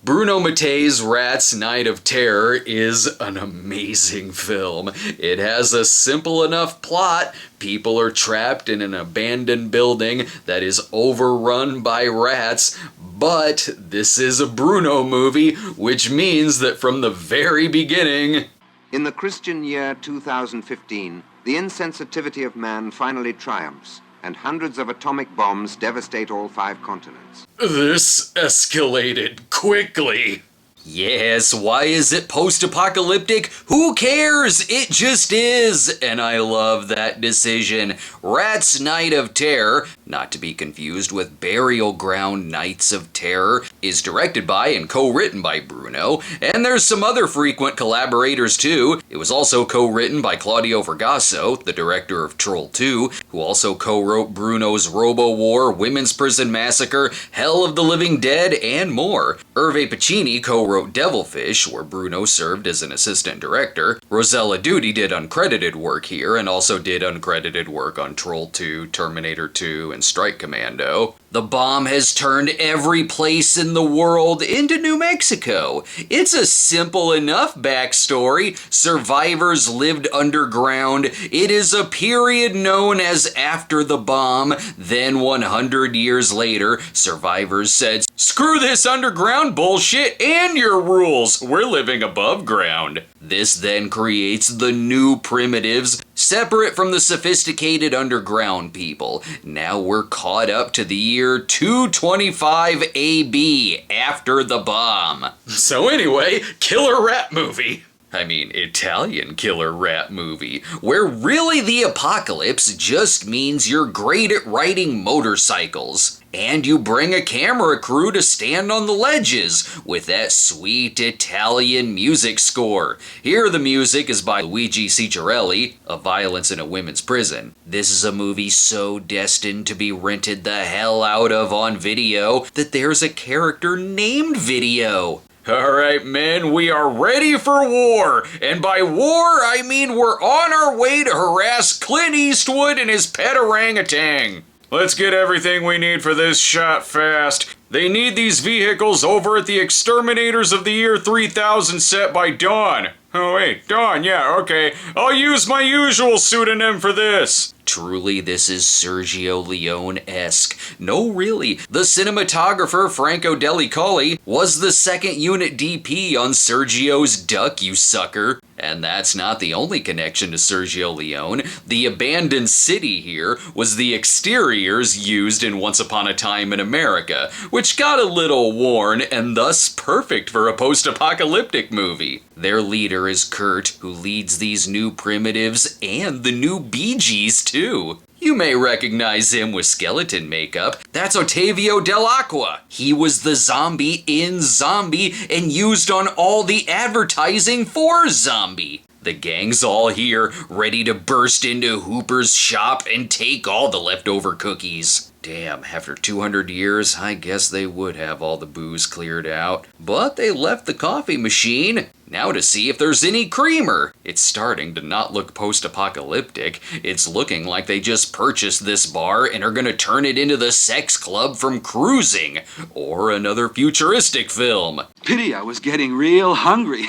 Bruno Mattei's Rats Night of Terror is an amazing film. It has a simple enough plot. People are trapped in an abandoned building that is overrun by rats, but this is a Bruno movie, which means that from the very beginning... In the Christian year 2015, the insensitivity of man finally triumphs, and hundreds of atomic bombs devastate all 5 continents. This escalated quickly. Yes, why is it post-apocalyptic? Who cares? It just is! And I love that decision. Rats Night of Terror, not to be confused with Burial Ground Nights of Terror, is directed by and co-written by Bruno, and there's some other frequent collaborators too. It was also co-written by Claudio Vergasso, the director of Troll 2, who also co-wrote Bruno's Robo-War, Women's Prison Massacre, Hell of the Living Dead, and more. Hervé Pacini co-wrote Devilfish, where Bruno served as an assistant director. Rosella Duty did uncredited work here, and also did uncredited work on Troll 2, Terminator 2, and Strike Commando. The bomb has turned every place in the world into New Mexico. It's a simple enough backstory. Survivors lived underground. It is a period known as after the bomb. Then 100 years later, survivors said, "Screw this underground bullshit and your rules. We're living above ground." This then creates the new primitives, separate from the sophisticated underground people. Now we're caught up to the year 225 AB, after the bomb. So anyway, killer rat movie. I mean, Italian killer rat movie, where really the apocalypse just means you're great at riding motorcycles. And you bring a camera crew to stand on the ledges with that sweet Italian music score. Here the music is by Luigi Ciccarelli, of Violence in a Women's Prison. This is a movie so destined to be rented the hell out of on video that there's a character named Video. Alright men, we are ready for war, and by war I mean we're on our way to harass Clint Eastwood and his pet orangutan. Let's get everything we need for this shot fast. They need these vehicles over at the Exterminators of the Year 3000 set by Dawn. Oh wait, Dawn, yeah, okay. I'll use my usual pseudonym for this. Truly, this is Sergio Leone-esque. No, really. The cinematographer, Franco Delicoli, was the second unit DP on Sergio's Duck, you sucker. And that's not the only connection to Sergio Leone. The abandoned city here was the exteriors used in Once Upon a Time in America, which got a little worn and thus perfect for a post-apocalyptic movie. Their leader is Kurt, who leads these new primitives and the new Bee Gees too. You may recognize him with skeleton makeup. That's Ottavio Dell'Acqua. He was the zombie in Zombie and used on all the advertising for Zombie. The gang's all here, ready to burst into Hooper's shop and take all the leftover cookies. Damn, after 200 years, I guess they would have all the booze cleared out. But they left the coffee machine. Now to see if there's any creamer. It's starting to not look post-apocalyptic. It's looking like they just purchased this bar and are gonna turn it into the sex club from Cruising, or another futuristic film. Pity, I was getting real hungry.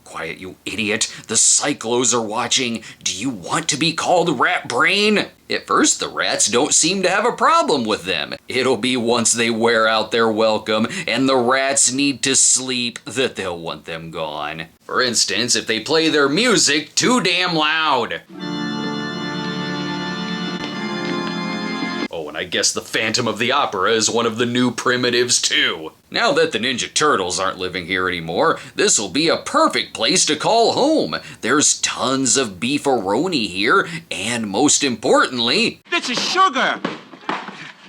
Quiet, you idiot. The Cyclos are watching. Do you want to be called Rat Brain? At first, the rats don't seem to have a problem with them. It'll be once they wear out their welcome and the rats need to sleep that they'll want them gone. For instance, if they play their music too damn loud. Oh, and I guess the Phantom of the Opera is one of the new primitives too. Now that the Ninja Turtles aren't living here anymore, this will be a perfect place to call home. There's tons of beefaroni here, and most importantly... This is sugar!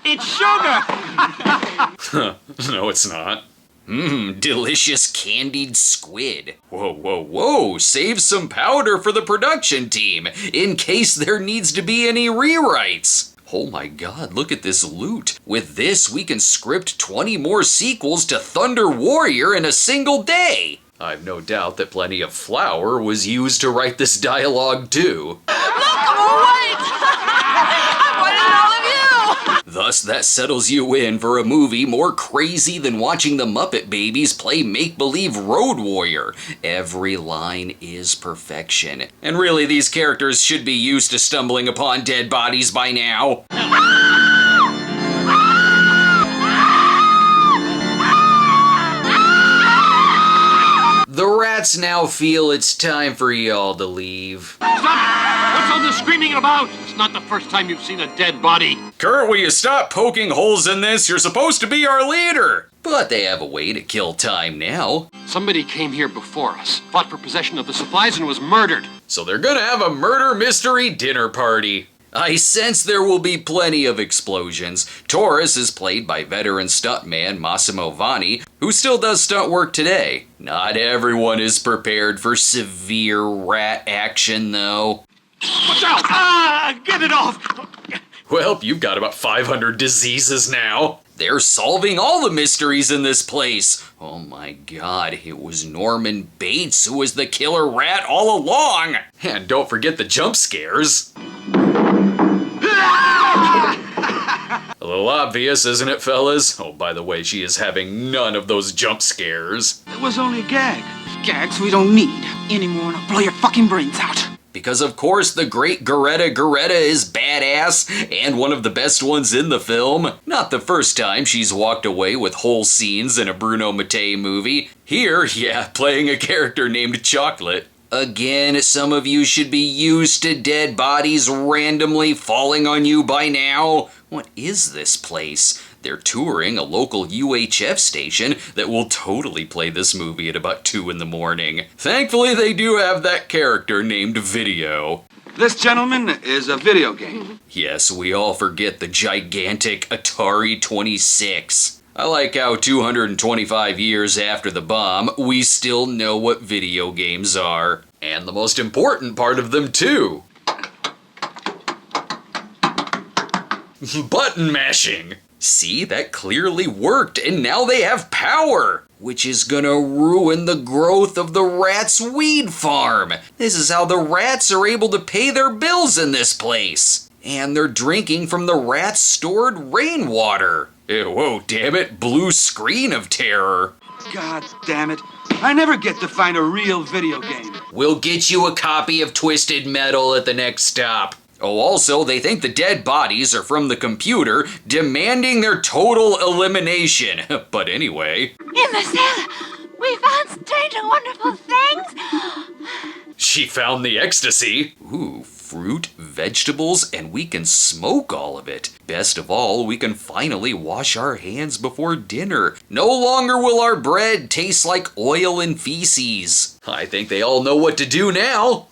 It's sugar! No, it's not. Delicious candied squid. Whoa, whoa, whoa, save some powder for the production team, in case there needs to be any rewrites. Oh my god, look at this loot. With this, we can script 20 more sequels to Thunder Warrior in a single day. I've no doubt that plenty of flour was used to write this dialogue too. Look, I'm all white! I'm whiter than all of you! Thus, that settles you in for a movie more crazy than watching the Muppet Babies play make-believe Road Warrior. Every line is perfection. And really, these characters should be used to stumbling upon dead bodies by now. The rats now feel it's time for y'all to leave. Stop! What's all this screaming about? It's not the first time you've seen a dead body. Kurt, will you stop poking holes in this? You're supposed to be our leader. But they have a way to kill time now. Somebody came here before us, fought for possession of the supplies, and was murdered. So they're gonna have a murder mystery dinner party. I sense there will be plenty of explosions. Taurus is played by veteran stuntman Massimo Vanni, who still does stunt work today. Not everyone is prepared for severe rat action, though. Watch out! Ah! Get it off! Well, you've got about 500 diseases now. They're solving all the mysteries in this place. Oh my god, it was Norman Bates who was the killer rat all along. And don't forget the jump scares. A little obvious, isn't it, fellas? Oh, by the way, she is having none of those jump scares. It was only a gag. Gags we don't need anymore, and I'll blow your fucking brains out. Because of course the great Goretta is badass and one of the best ones in the film. Not the first time she's walked away with whole scenes in a Bruno Mattei movie. Here, yeah, playing a character named Chocolate. Again, some of you should be used to dead bodies randomly falling on you by now. What is this place? They're touring a local UHF station that will totally play this movie at about 2 in the morning. Thankfully, they do have that character named Video. This, gentleman, is a video game. Yes, we all forget the gigantic Atari 26. I like how 225 years after the bomb, we still know what video games are. And the most important part of them, too. Button mashing. See, that clearly worked, and now they have power, which is gonna ruin the growth of the rats' weed farm. This is how the rats are able to pay their bills in this place. And they're drinking from the rats' stored rainwater. Ew, whoa, damn it, blue screen of terror. God damn it. I never get to find a real video game. We'll get you a copy of Twisted Metal at the next stop. Oh, also, they think the dead bodies are from the computer, demanding their total elimination. But anyway. In the cell, we found strange and wonderful things. She found the ecstasy. Ooh, fruit, vegetables, and we can smoke all of it. Best of all, we can finally wash our hands before dinner. No longer will our bread taste like oil and feces. I think they all know what to do now.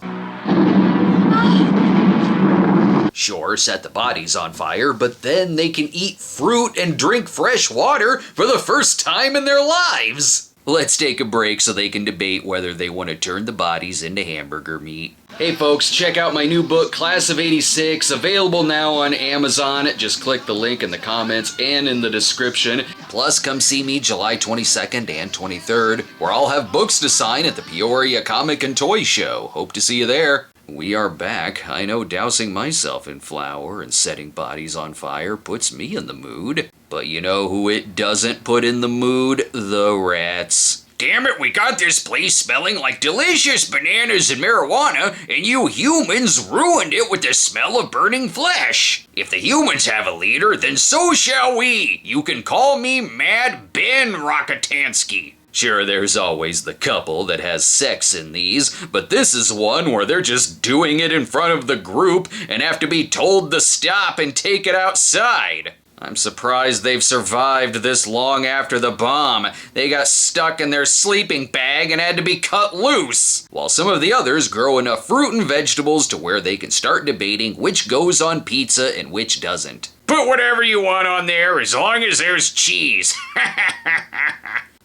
Sure, set the bodies on fire, but then they can eat fruit and drink fresh water for the first time in their lives. Let's take a break so they can debate whether they want to turn the bodies into hamburger meat. Hey folks, check out my new book, Class of '86, available now on Amazon. Just click the link in the comments and in the description. Plus, come see me July 22nd and 23rd, where I'll have books to sign at the Peoria Comic and Toy Show. Hope to see you there. We are back. I know dousing myself in flour and setting bodies on fire puts me in the mood. But you know who it doesn't put in the mood? The rats. Damn it, we got this place smelling like delicious bananas and marijuana, and you humans ruined it with the smell of burning flesh. If the humans have a leader, then so shall we. You can call me Mad Ben Rockatansky. Sure, there's always the couple that has sex in these, but this is one where they're just doing it in front of the group and have to be told to stop and take it outside. I'm surprised they've survived this long after the bomb. They got stuck in their sleeping bag and had to be cut loose, while some of the others grow enough fruit and vegetables to where they can start debating which goes on pizza and which doesn't. Put whatever you want on there as long as there's cheese.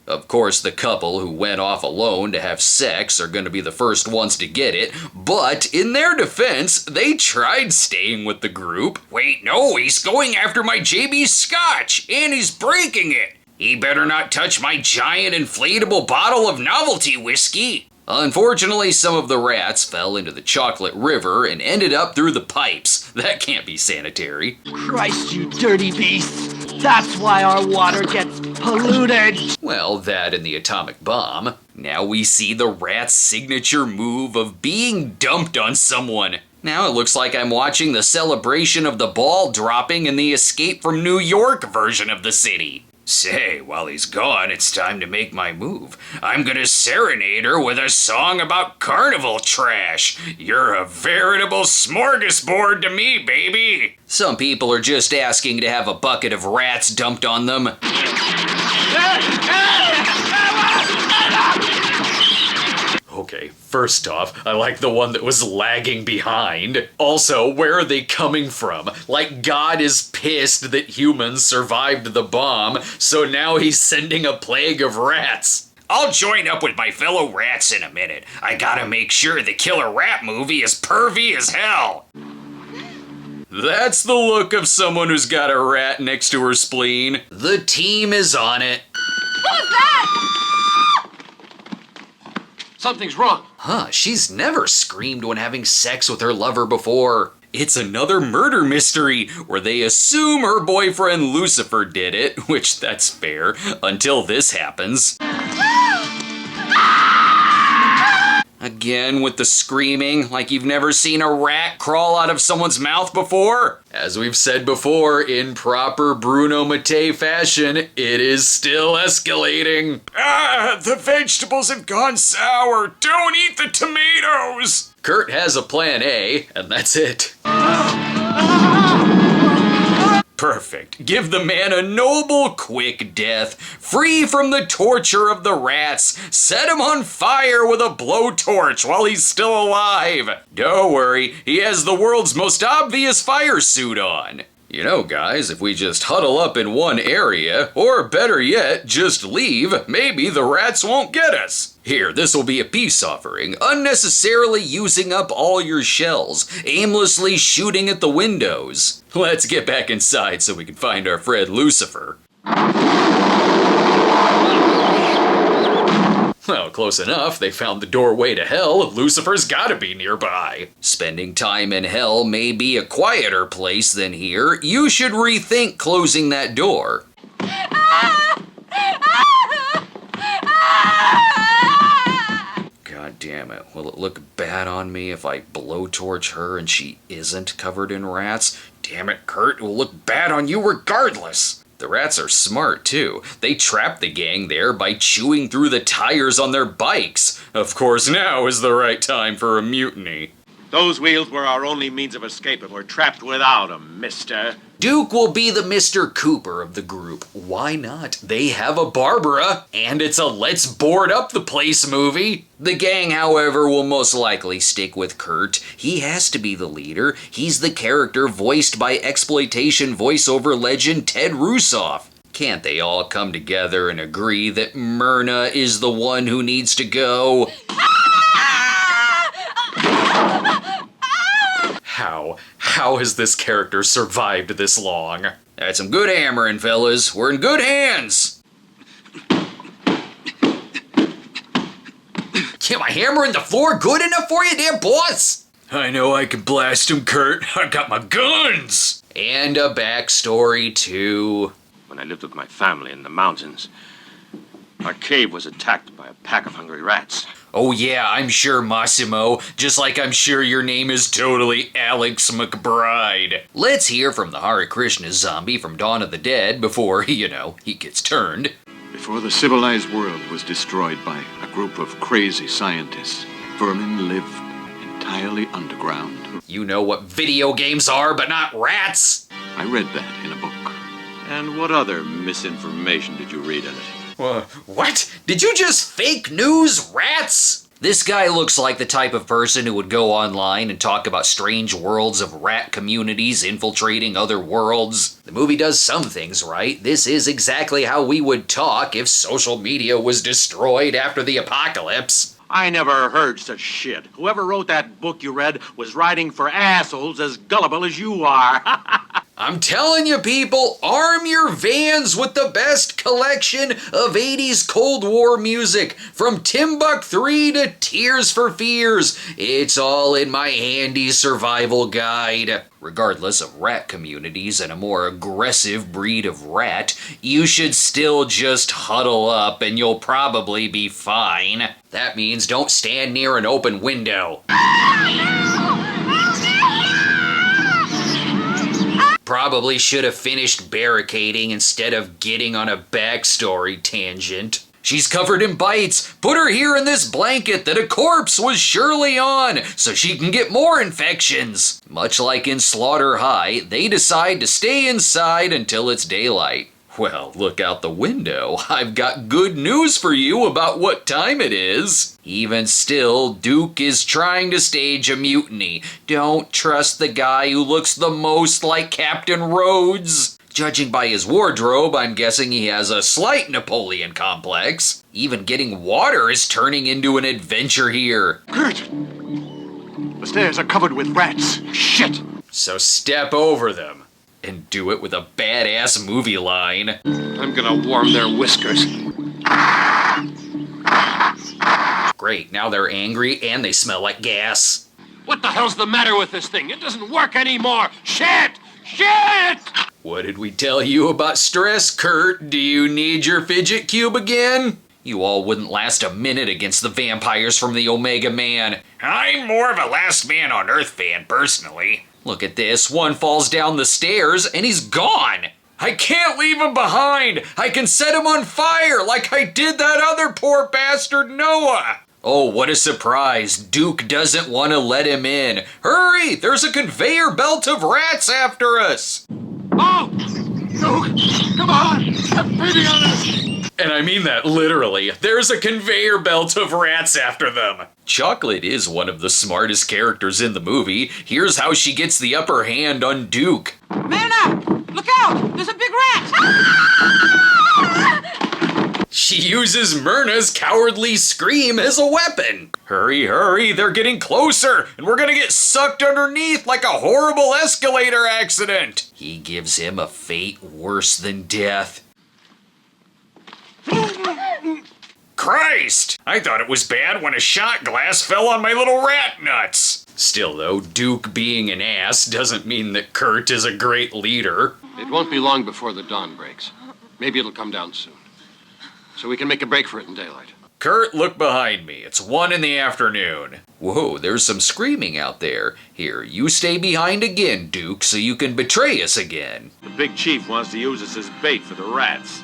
Of course, the couple who went off alone to have sex are going to be the first ones to get it, but in their defense, they tried staying with the group. Wait, no, he's going after my JB Scotch, and he's breaking it. He better not touch my giant inflatable bottle of novelty whiskey. Unfortunately, some of the rats fell into the chocolate river and ended up through the pipes. That can't be sanitary. Christ, you dirty beasts! That's why our water gets polluted! Well, that and the atomic bomb. Now we see the rat's signature move of being dumped on someone. Now it looks like I'm watching the celebration of the ball dropping in the Escape from New York version of the city. Say, while he's gone, it's time to make my move. I'm gonna serenade her with a song about carnival trash. You're a veritable smorgasbord to me, baby. Some people are just asking to have a bucket of rats dumped on them. Okay, first off, I like the one that was lagging behind. Also, where are they coming from? Like, God is pissed that humans survived the bomb, so now he's sending a plague of rats. I'll join up with my fellow rats in a minute. I gotta make sure the killer rat movie is pervy as hell. That's the look of someone who's got a rat next to her spleen. The team is on it. What was that? Something's wrong. Huh, she's never screamed when having sex with her lover before. It's another murder mystery where they assume her boyfriend Lucifer did it, which that's fair, until this happens. Again with the screaming, like you've never seen a rat crawl out of someone's mouth before. As we've said before, in proper Bruno Mattei fashion, it is still escalating. Ah, the vegetables have gone sour. Don't eat the tomatoes. Kurt has a plan A, and that's it. Perfect. Give the man a noble, quick death, free from the torture of the rats. Set him on fire with a blowtorch while he's still alive. Don't worry, he has the world's most obvious fire suit on. You know, guys, if we just huddle up in one area, or better yet, just leave, maybe the rats won't get us. Here, this will be a peace offering, unnecessarily using up all your shells, aimlessly shooting at the windows. Let's get back inside so we can find our friend Lucifer. Well, close enough. They found the doorway to hell. Lucifer's gotta be nearby. Spending time in hell may be a quieter place than here. You should rethink closing that door. God damn it. Will it look bad on me if I blowtorch her and she isn't covered in rats? Damn it, Kurt. It will look bad on you regardless. The rats are smart, too. They trapped the gang there by chewing through the tires on their bikes. Of course, now is the right time for a mutiny. Those wheels were our only means of escape, and we're trapped without them, mister. Duke will be the Mr. Cooper of the group. Why not? They have a Barbara, and it's a let's board up the place movie. The gang, however, will most likely stick with Kurt. He has to be the leader. He's the character voiced by exploitation voiceover legend Ted Russoff. Can't they all come together and agree that Myrna is the one who needs to go? How has this character survived this long? That's some good hammering, fellas. We're in good hands. Can't my hammer in the floor good enough for you, damn boss? I know I can blast him, Kurt. I got my guns. And a backstory, too. When I lived with my family in the mountains, our cave was attacked by a pack of hungry rats. Oh yeah, I'm sure, Massimo. Just like I'm sure your name is totally Alex McBride. Let's hear from the Hare Krishna zombie from Dawn of the Dead before, he gets turned. Before the civilized world was destroyed by a group of crazy scientists, vermin lived entirely underground. You know what video games are, but not rats. I read that in a book. And what other misinformation did you read in it? What? Did you just fake news, rats? This guy looks like the type of person who would go online and talk about strange worlds of rat communities infiltrating other worlds. The movie does some things right. This is exactly how we would talk if social media was destroyed after the apocalypse. I never heard such shit. Whoever wrote that book you read was writing for assholes as gullible as you are. I'm telling you people, arm your vans with the best collection of 80s Cold War music, from Timbuk 3 to Tears for Fears. It's all in my handy survival guide. Regardless of rat communities and a more aggressive breed of rat, you should still just huddle up and you'll probably be fine. That means don't stand near an open window. Probably should have finished barricading instead of getting on a backstory tangent. She's covered in bites. Put her here in this blanket that a corpse was surely on so she can get more infections. Much like in Slaughter High, they decide to stay inside until it's daylight. Well, look out the window. I've got good news for you about what time it is. Even still, Duke is trying to stage a mutiny. Don't trust the guy who looks the most like Captain Rhodes. Judging by his wardrobe, I'm guessing he has a slight Napoleon complex. Even getting water is turning into an adventure here. Kurt! The stairs are covered with rats. Shit! So step over them. And do it with a badass movie line. I'm gonna warm their whiskers. Great, now they're angry and they smell like gas. What the hell's the matter with this thing? It doesn't work anymore. Shit! Shit! What did we tell you about stress, Kurt? Do you need your fidget cube again? You all wouldn't last a minute against the vampires from the Omega Man. I'm more of a Last Man on Earth fan, personally. Look at this, one falls down the stairs and he's gone. I can't leave him behind. I can set him on fire like I did that other poor bastard Noah. Oh, what a surprise. Duke doesn't want to let him in. Hurry, there's a conveyor belt of rats after us. Oh! Duke! Come on! Have pity on us! And I mean that literally. There's a conveyor belt of rats after them. Chocolate is one of the smartest characters in the movie. Here's how she gets the upper hand on Duke. Myrna! Look out! There's a big rat! She uses Myrna's cowardly scream as a weapon. Hurry, hurry, they're getting closer, and we're gonna get sucked underneath like a horrible escalator accident. He gives him a fate worse than death. Christ! I thought it was bad when a shot glass fell on my little rat nuts. Still though, Duke being an ass doesn't mean that Kurt is a great leader. It won't be long before the dawn breaks. Maybe it'll come down soon. So we can make a break for it in daylight. Kurt, look behind me. It's 1 PM. Whoa, there's some screaming out there. Here, you stay behind again, Duke, so you can betray us again. The big chief wants to use us as bait for the rats.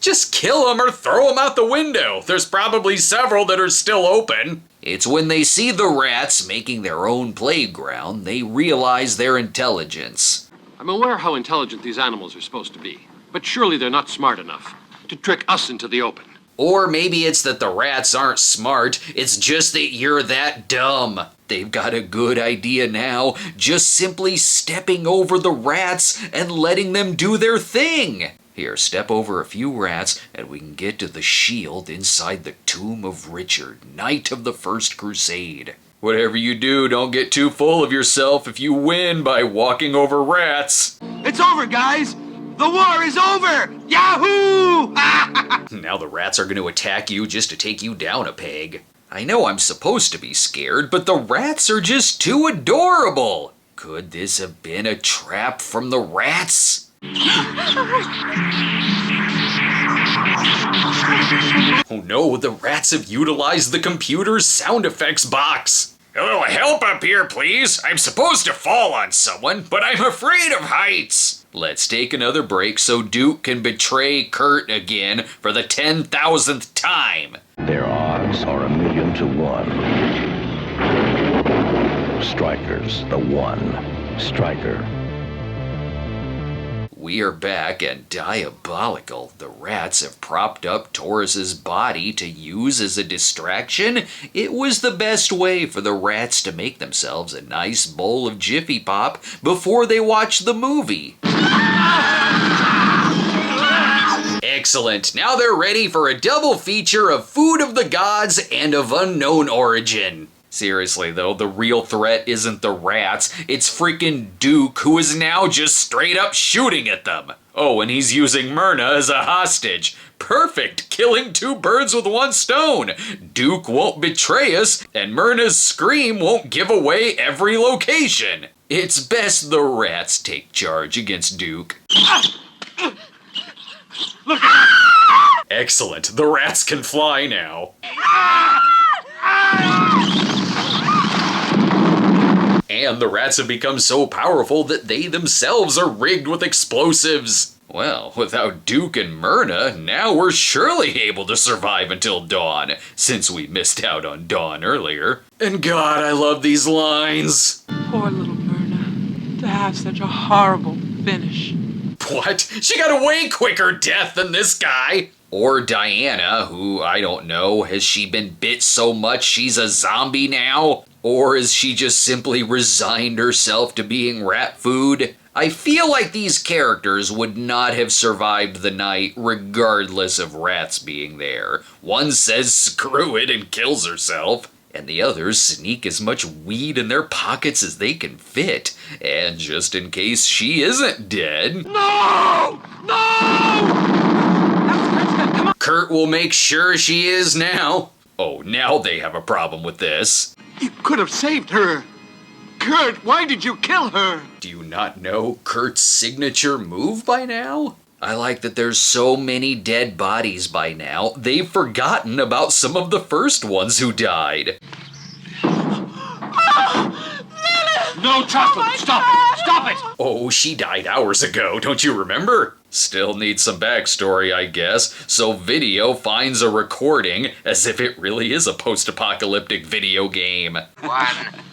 Just kill them or throw them out the window. There's probably several that are still open. It's when they see the rats making their own playground, they realize their intelligence. I'm aware how intelligent these animals are supposed to be, but surely they're not smart enough to trick us into the open. Or maybe it's that the rats aren't smart, it's just that you're that dumb. They've got a good idea now, just simply stepping over the rats and letting them do their thing. Here, step over a few rats and we can get to the shield inside the tomb of Richard, Knight of the First Crusade. Whatever you do, don't get too full of yourself if you win by walking over rats. It's over, guys! The war is over! Yahoo! Now the rats are going to attack you just to take you down a peg. I know I'm supposed to be scared, but the rats are just too adorable. Could this have been a trap from the rats? Oh no, the rats have utilized the computer's sound effects box. A little help up here, please. I'm supposed to fall on someone, but I'm afraid of heights. Let's take another break so Duke can betray Kurt again for the 10,000th time. Their odds are 1,000,000 to 1. Strikers, the one. Striker. We are back and diabolical. The rats have propped up Taurus's body to use as a distraction. It was the best way for the rats to make themselves a nice bowl of Jiffy Pop before they watch the movie. Excellent. Now they're ready for a double feature of Food of the Gods and of unknown origin. Seriously though, the real threat isn't the rats, it's freaking Duke, who is now just straight up shooting at them. Oh, and he's using Myrna as a hostage. Perfect! Killing two birds with one stone! Duke won't betray us, and Myrna's scream won't give away every location. It's best the rats take charge against Duke. Excellent, the rats can fly now. And the rats have become so powerful that they themselves are rigged with explosives. Well, without Duke and Myrna, now we're surely able to survive until dawn, since we missed out on dawn earlier. And God, I love these lines. Poor little Myrna, to have such a horrible finish. What? She got a way quicker death than this guy. Or Diana, who, I don't know, has she been bit so much she's a zombie now? Or has she just simply resigned herself to being rat food? I feel like these characters would not have survived the night regardless of rats being there. One says screw it and kills herself, and the others sneak as much weed in their pockets as they can fit. And just in case she isn't dead... No! No! Kurt will make sure she is now. Oh, now they have a problem with this. You could have saved her. Kurt, why did you kill her? Do you not know Kurt's signature move by now? I like that there's so many dead bodies by now, they've forgotten about some of the first ones who died. No, chocolate! Stop it! Stop it! Oh, she died hours ago, don't you remember? Still needs some backstory, I guess, so Video finds a recording as if it really is a post-apocalyptic video game. 1,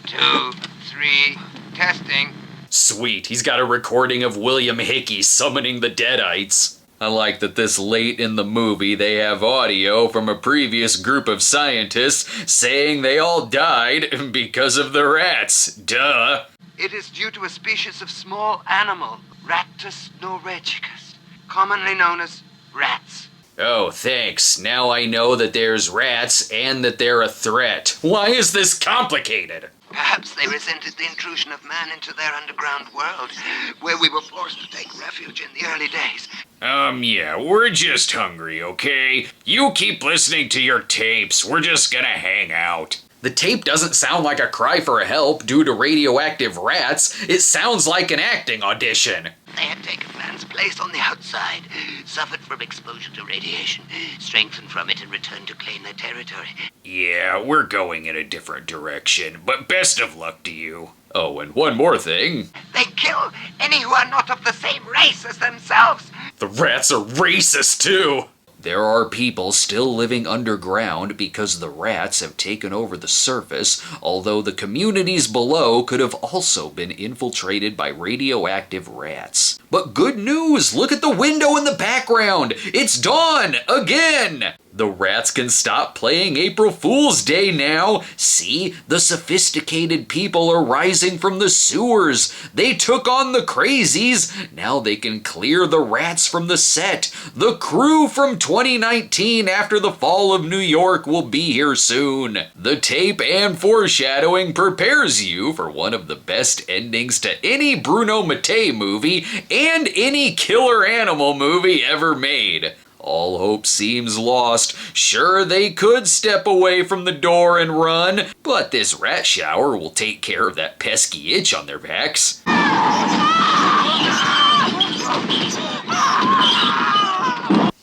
2, 3, testing. Sweet, he's got a recording of William Hickey summoning the Deadites. I like that this late in the movie they have audio from a previous group of scientists saying they all died because of the rats. Duh. It is due to a species of small animal, Rattus norvegicus, commonly known as rats. Oh, thanks. Now I know that there's rats and that they're a threat. Why is this complicated? Perhaps they resented the intrusion of man into their underground world, where we were forced to take refuge in the early days. Yeah, we're just hungry, okay? You keep listening to your tapes. We're just gonna hang out. The tape doesn't sound like a cry for help due to radioactive rats. It sounds like an acting audition. They had taken man's place on the outside, suffered from exposure to radiation, strengthened from it, and returned to claim their territory. Yeah, we're going in a different direction, but best of luck to you. Oh, and one more thing. They kill any who are not of the same race as themselves. The rats are racist, too. There are people still living underground because the rats have taken over the surface, although the communities below could have also been infiltrated by radioactive rats. But good news! Look at the window in the background! It's dawn! Again! The rats can stop playing April Fool's Day now. See, the sophisticated people are rising from the sewers. They took on the crazies. Now they can clear the rats from the set. The crew from 2019 after the fall of New York will be here soon. The tape and foreshadowing prepares you for one of the best endings to any Bruno Mattei movie and any killer animal movie ever made. All hope seems lost. Sure, they could step away from the door and run, but this rat shower will take care of that pesky itch on their backs.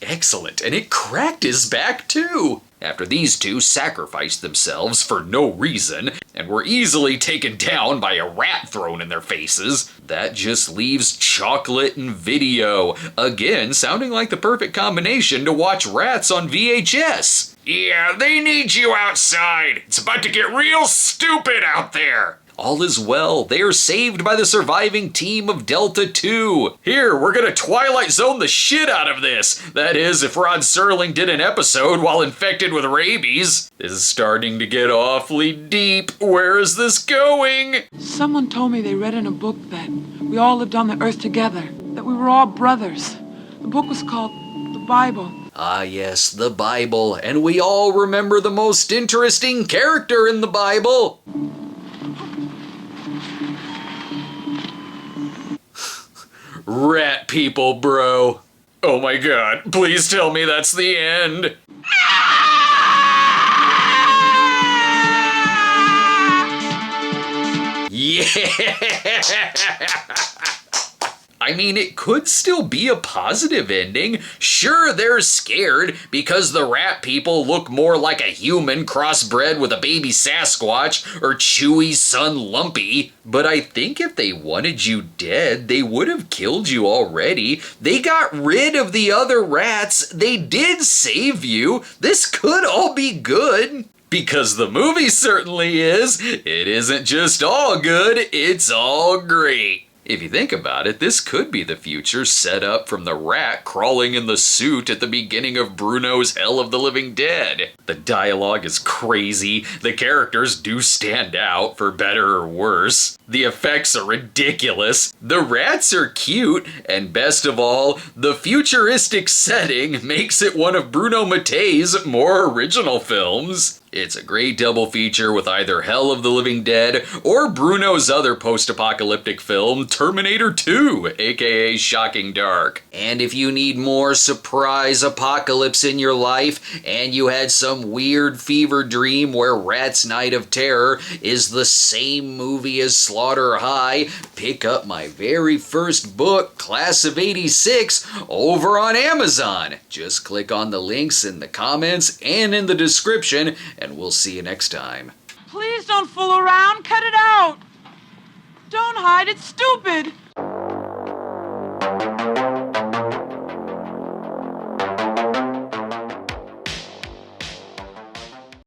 Excellent, and it cracked his back too. After these two sacrificed themselves for no reason and were easily taken down by a rat thrown in their faces, that just leaves Chocolate and Video, again sounding like the perfect combination to watch rats on VHS. Yeah, they need you outside. It's about to get real stupid out there. All is well. They are saved by the surviving team of Delta 2. Here, we're gonna Twilight Zone the shit out of this. That is, if Rod Serling did an episode while infected with rabies. This is starting to get awfully deep. Where is this going? Someone told me they read in a book that we all lived on the earth together, that we were all brothers. The book was called the Bible. Ah yes, the Bible, and we all remember the most interesting character in the Bible. Rat people, bro. Oh my god, please tell me that's the end. Yeah! I mean, it could still be a positive ending. Sure, they're scared because the rat people look more like a human crossbred with a baby Sasquatch or Chewie's son Lumpy. But I think if they wanted you dead, they would have killed you already. They got rid of the other rats. They did save you. This could all be good. Because the movie certainly is. It isn't just all good, it's all great. If you think about it, this could be the future set up from the rat crawling in the suit at the beginning of Bruno's Hell of the Living Dead. The dialogue is crazy, the characters do stand out, for better or worse. The effects are ridiculous, the rats are cute, and best of all, the futuristic setting makes it one of Bruno Mattei's more original films. It's a great double feature with either Hell of the Living Dead or Bruno's other post-apocalyptic film, Terminator 2, aka Shocking Dark. And if you need more surprise apocalypse in your life, and you had some weird fever dream where Rat's Night of Terror is the same movie as Slaughter High, pick up my very first book, Class of '86, over on Amazon. Just click on the links in the comments and in the description, and we'll see you next time. Please don't fool around. Cut it out. Don't hide. It's stupid.